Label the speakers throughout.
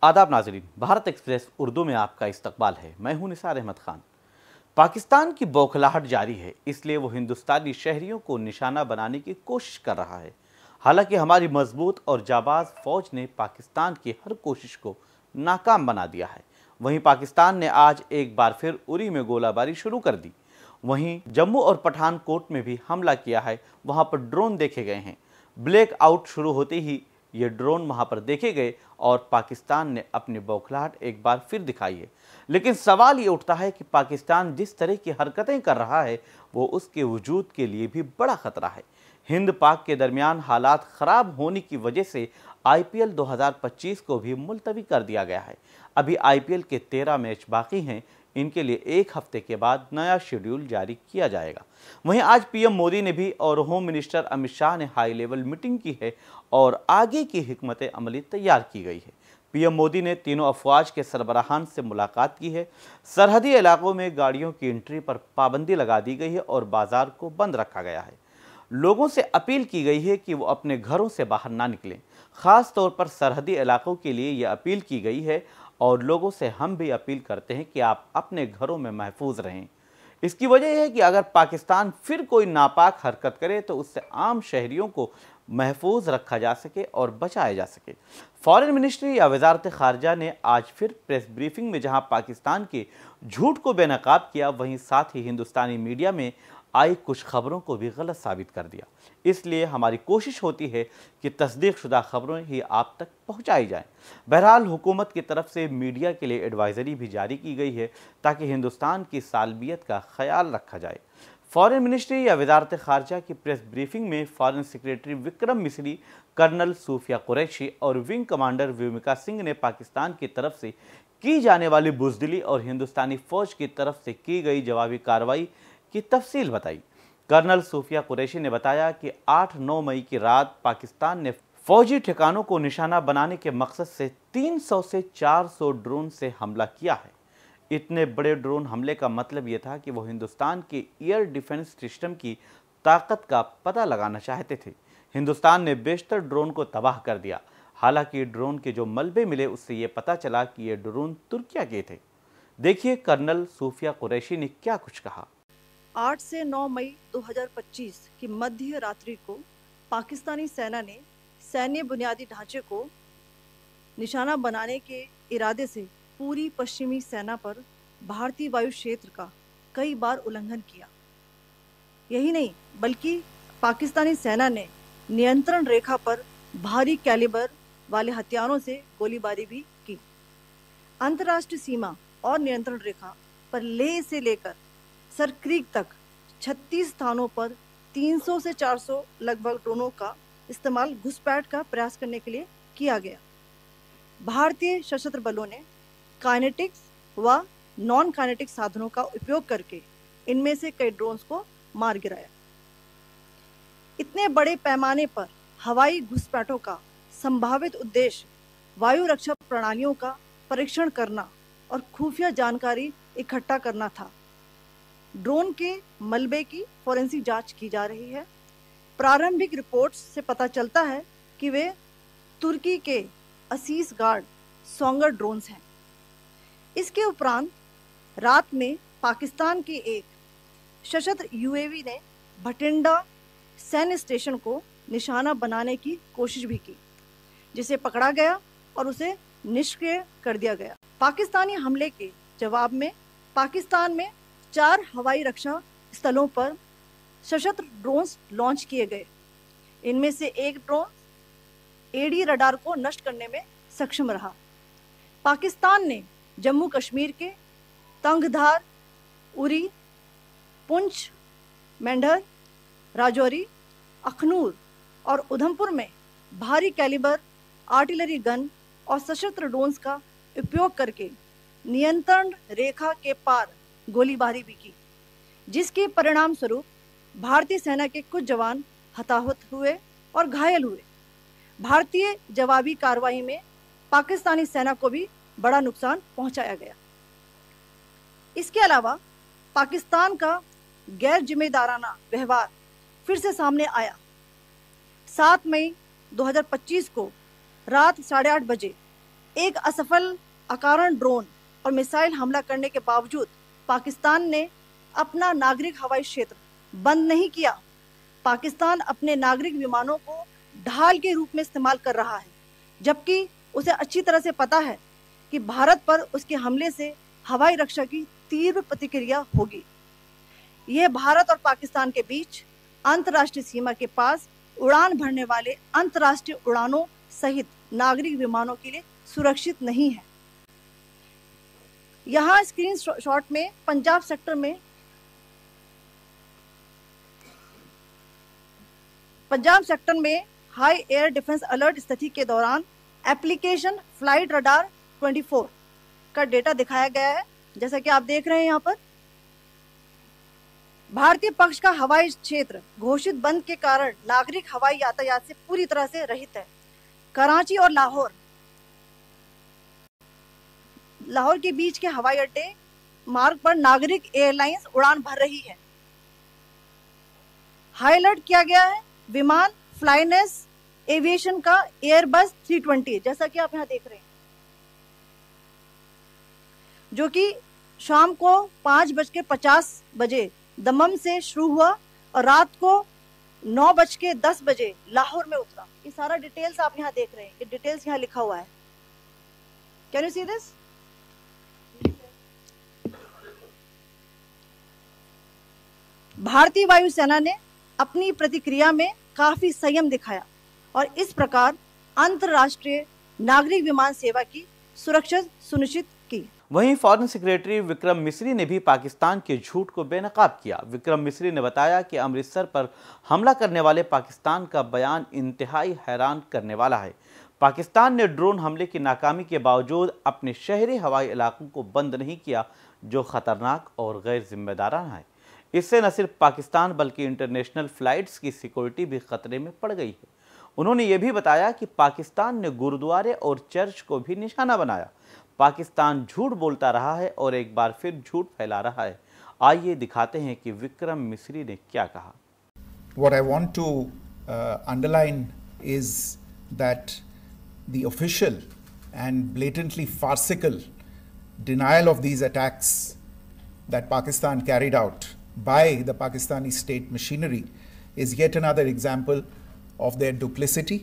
Speaker 1: आदाब नाज़रीन, भारत एक्सप्रेस उर्दू में आपका इस्तकबाल है। मैं हूं निसार अहमद खान। पाकिस्तान की बौखलाहट जारी है, इसलिए वो हिंदुस्तानी शहरियों को निशाना बनाने की कोशिश कर रहा है। हालांकि हमारी मजबूत और जाबाज फौज ने पाकिस्तान की हर कोशिश को नाकाम बना दिया है। वहीं पाकिस्तान ने आज एक बार फिर उरी में गोलाबारी शुरू कर दी। वहीं जम्मू और पठानकोट में भी हमला किया है, वहां पर ड्रोन देखे गए हैं। ब्लैकआउट शुरू होते ही ये ड्रोन वहां पर देखे गए और पाकिस्तान ने अपनी बौखलाहट एक बार फिर दिखाई है। लेकिन सवाल ये उठता है कि पाकिस्तान जिस तरह की हरकतें कर रहा है वो उसके वजूद के लिए भी बड़ा खतरा है। हिंद पाक के दरमियान हालात खराब होने की वजह से आईपीएल 2025 को भी मुलतवी कर दिया गया है। अभी आईपीएल के 13 मैच बाकी हैं, इनके लिए एक हफ्ते के बाद नया शेड्यूल जारी किया जाएगा। वहीं आज पीएम मोदी ने भी और होम मिनिस्टर अमित शाह ने हाई लेवल मीटिंग की है और आगे की हिकमत अमली तैयार की गई है। पीएम मोदी ने तीनों अफवाज के सरबराहान से मुलाकात की है। सरहदी इलाकों में गाड़ियों की एंट्री पर पाबंदी लगा दी गई है और बाजार को बंद रखा गया है। लोगों से अपील की गई है कि वो अपने घरों से बाहर ना निकलें। खास तौर पर सरहदी इलाकों के लिए ये अपील की गई है और लोगों से हम भी अपील करते हैं कि आप अपने घरों में महफूज रहें। इसकी वजह यह है कि अगर पाकिस्तान फिर कोई नापाक हरकत करे तो उससे आम शहरियों को महफूज रखा जा सके और बचाया जा सके। फॉरेन मिनिस्ट्री या वजारत खारजा ने आज फिर प्रेस ब्रीफिंग में जहां पाकिस्तान के झूठ को बेनकाब किया, वहीं साथ ही हिंदुस्तानी मीडिया में आई कुछ खबरों को भी गलत साबित कर दिया। इसलिए हमारी कोशिश होती है कि तस्दीक शुदा खबरें ही आप तक पहुंचाई जाएं। बहरहाल हुकूमत की तरफ से मीडिया के लिए एडवाइजरी भी जारी की गई है ताकि हिंदुस्तान की सालमियत का ख्याल रखा जाए। फॉरेन मिनिस्ट्री या वजारत खारजा की प्रेस ब्रीफिंग में foreign secretary Vikram Misri, colonel सूफिया कुरैशी और विंग कमांडर व्योमिका सिंह ने पाकिस्तान की तरफ से की जाने वाली बुजदिली और हिंदुस्तानी फौज की तरफ से की गई जवाबी कार्रवाई की तफसील बताई। कर्नल सूफिया कुरैशी ने बताया कि 8-9 मई की रात पाकिस्तान ने फौजी ठिकानों को निशाना बनाने के मकसद से 300 से 400 ड्रोन से हमला किया है। इतने बड़े ड्रोन हमले का मतलब यह था कि वो हिंदुस्तान के एयर डिफेंस सिस्टम की ताकत का पता लगाना चाहते थे। हिंदुस्तान ने बेशतर ड्रोन को तबाह कर दिया। हालांकि ड्रोन के जो मलबे मिले उससे ये पता चला कि ये ड्रोन तुर्किया के थे। देखिए कर्नल सूफिया कुरैशी ने क्या कुछ कहा।
Speaker 2: 8 से 9 मई 2025 की मध्य रात्रि को पाकिस्तानी सेना ने सैन्य बुनियादी ढांचे को निशाना बनाने के इरादे से पूरी पश्चिमी सेना पर भारतीय वायु क्षेत्र का कई बार उल्लंघन किया। यही नहीं बल्कि पाकिस्तानी सेना ने नियंत्रण रेखा पर भारी कैलिबर वाले हथियारों से गोलीबारी भी की। अंतर्राष्ट्रीय सीमा और नियंत्रण रेखा पर लेह से लेकर सरक्रीक तक 36 स्थानों पर 300 से 400 लगभग ड्रोनों का इस्तेमाल घुसपैठ का प्रयास करने के लिए किया गया। भारतीय सशस्त्र बलों ने काइनेटिक्स व नॉन काइनेटिक साधनों का उपयोग करके इनमें से कई ड्रोन्स को मार गिराया। इतने बड़े पैमाने पर हवाई घुसपैठों का संभावित उद्देश्य वायु रक्षा प्रणालियों का परीक्षण करना और खुफिया जानकारी इकट्ठा करना था। ड्रोन के मलबे की फोरेंसिक जांच की जा रही है। प्रारंभिक रिपोर्ट्स से पता चलता है कि वे तुर्की के असीस गार्ड सोंगर ड्रोन्स हैं। इसके उपरांत रात में पाकिस्तान के एक सशस्त्र यूएवी ने भटिंडा सैन्य स्टेशन को निशाना बनाने की कोशिश भी की, जिसे पकड़ा गया और उसे निष्क्रिय कर दिया गया। पाकिस्तानी हमले के जवाब में पाकिस्तान में 4 हवाई रक्षा स्थलों पर सशस्त्र ड्रोन्स लॉन्च किए गए। इनमें से एक ड्रोन एडी रडार को नष्ट करने में सक्षम रहा। पाकिस्तान ने जम्मू कश्मीर के तंगधार, उरी, पुंछ, मेंढर, राजौरी, अखनूर और उधमपुर में भारी कैलिबर आर्टिलरी गन और सशस्त्र ड्रोन्स का उपयोग करके नियंत्रण रेखा के पार गोलीबारी भी की, जिसके परिणाम स्वरूप भारतीय सेना के कुछ जवान हताहत हुए और घायल हुए। भारतीय जवाबी कार्रवाई में पाकिस्तानी सेना को भी बड़ा नुकसान पहुंचाया गया। इसके अलावा पाकिस्तान का गैर जिम्मेदाराना व्यवहार फिर से सामने आया। 7 मई 2025 को रात 8:30 बजे एक असफल अकारण ड्रोन और मिसाइल हमला करने के बावजूद पाकिस्तान ने अपना नागरिक हवाई क्षेत्र बंद नहीं किया। पाकिस्तान अपने नागरिक विमानों को ढाल के रूप में इस्तेमाल कर रहा है, जबकि उसे अच्छी तरह से पता है कि भारत पर उसके हमले से हवाई रक्षा की तीव्र प्रतिक्रिया होगी। यह भारत और पाकिस्तान के बीच अंतर्राष्ट्रीय सीमा के पास उड़ान भरने वाले अंतर्राष्ट्रीय उड़ानों सहित नागरिक विमानों के लिए सुरक्षित नहीं है। यहाँ स्क्रीन शॉट में पंजाब सेक्टर में हाई एयर डिफेंस अलर्ट स्थिति के दौरान एप्लीकेशन फ्लाइट रडार 24 का डेटा दिखाया गया है। जैसा कि आप देख रहे हैं यहाँ पर भारतीय पक्ष का हवाई क्षेत्र घोषित बंद के कारण नागरिक हवाई यातायात से पूरी तरह से रहित है। कराची और लाहौर के बीच के हवाई अड्डे मार्ग पर नागरिक एयरलाइंस उड़ान भर रही है। हाई अलर्ट किया गया है विमान फ्लाइनेस एविएशन का एयरबस 320, जैसा कि आप यहाँ देख रहे हैं, जो कि शाम को 5:50 दमम से शुरू हुआ और रात को 9:10 लाहौर में उतरा। ये सारा डिटेल्स आप यहाँ देख रहे हैं, ये डिटेल्स यहाँ लिखा हुआ है। Can you see this? भारतीय वायुसेना ने अपनी प्रतिक्रिया में काफी संयम दिखाया और इस प्रकार अंतरराष्ट्रीय नागरिक विमान सेवा की सुरक्षा सुनिश्चित की।
Speaker 1: वहीं फॉरेन सेक्रेटरी विक्रम मिस्री ने भी पाकिस्तान के झूठ को बेनकाब किया। विक्रम मिस्री ने बताया कि अमृतसर पर हमला करने वाले पाकिस्तान का बयान इंतहाई हैरान करने वाला है। पाकिस्तान ने ड्रोन हमले की नाकामी के बावजूद अपने शहरी हवाई इलाकों को बंद नहीं किया, जो खतरनाक और गैर जिम्मेदाराना है। इससे न सिर्फ पाकिस्तान बल्कि इंटरनेशनल फ्लाइट्स की सिक्योरिटी भी खतरे में पड़ गई है। उन्होंने ये भी बताया कि पाकिस्तान ने गुरुद्वारे और चर्च को भी निशाना बनाया। पाकिस्तान झूठ बोलता रहा है और एक बार फिर झूठ फैला रहा है। आइए दिखाते हैं कि विक्रम मिस्री ने क्या कहा।
Speaker 3: What I want to underline is that the official and blatantly farcical denial of these attacks that Pakistan carried out by the Pakistani state machinery is yet another example of their duplicity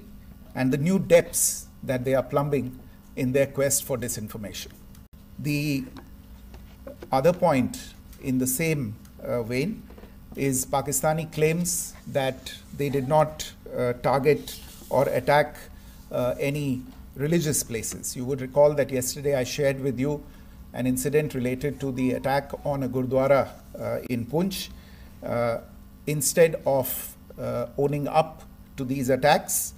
Speaker 3: and the new depths that they are plumbing in their quest for disinformation. The other point in the same vein is Pakistani claims that they did not target or attack any religious places. You would recall that yesterday I shared with you an incident related to the attack on a Gurdwara in Poonch. Instead of owning up to these attacks,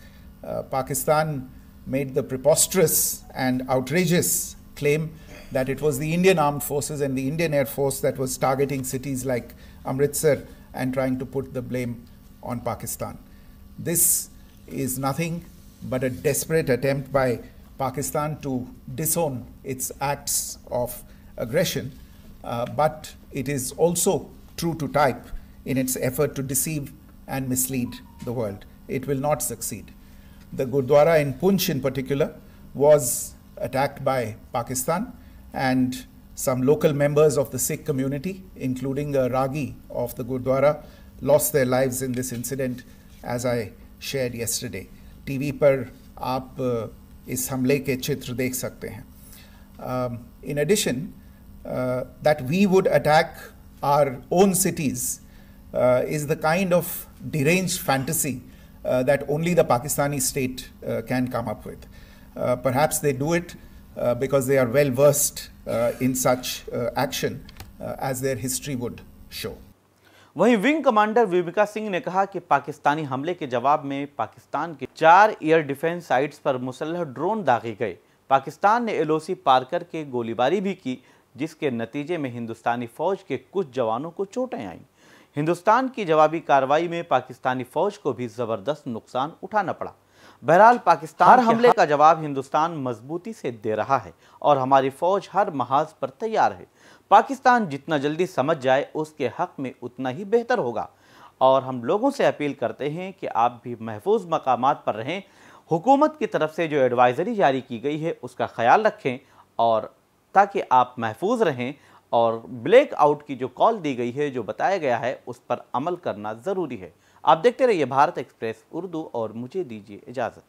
Speaker 3: Pakistan made the preposterous and outrageous claim that it was the Indian Armed Forces and the Indian Air Force that was targeting cities like Amritsar and trying to put the blame on Pakistan. This is nothing but a desperate attempt by Pakistan to disown its acts of aggression, but it is also true to type in its effort to deceive and mislead the world. It will not succeed. The Gurdwara in Poonch in particular was attacked by Pakistan, and some local members of the Sikh community, including a Ragi of the Gurdwara, lost their lives in this incident, as I shared yesterday. TV पर आप इस हमले के चित्र देख सकते हैं. In addition, that we would attack our own cities is the kind of deranged fantasy that only the Pakistani state can come up with. Perhaps they do it because they are well versed in such action, as their history would show.
Speaker 1: वहीं wing commander विविका Singh ने कहा कि पाकिस्तानी हमले के जवाब में पाकिस्तान के 4 air defence sites पर मुसल्लह ड्रोन दागे गए। पाकिस्तान ने एलओसी पार करके गोलीबारी भी की, जिसके नतीजे में हिंदुस्तानी फौज के कुछ जवानों को चोटें आईं। हिंदुस्तान की जवाबी कार्रवाई में पाकिस्तानी फौज को भी जबरदस्त नुकसान उठाना पड़ा। बहरहाल पाकिस्तान हमले का जवाब हिंदुस्तान मजबूती से दे रहा है और हमारी फौज हर महाज पर तैयार है। पाकिस्तान जितना जल्दी समझ जाए उसके हक में उतना ही बेहतर होगा और हम लोगों से अपील करते हैं कि आप भी महफूज मकामात पर रहें हुकूमत की तरफ से जो एडवाइजरी जारी की गई है उसका ख्याल रखें, और ताकि आप महफूज रहें, और ब्लैक आउट की जो कॉल दी गई है, जो बताया गया है, उस पर अमल करना ज़रूरी है। आप देखते रहिए भारत एक्सप्रेस उर्दू और मुझे दीजिए इजाज़त।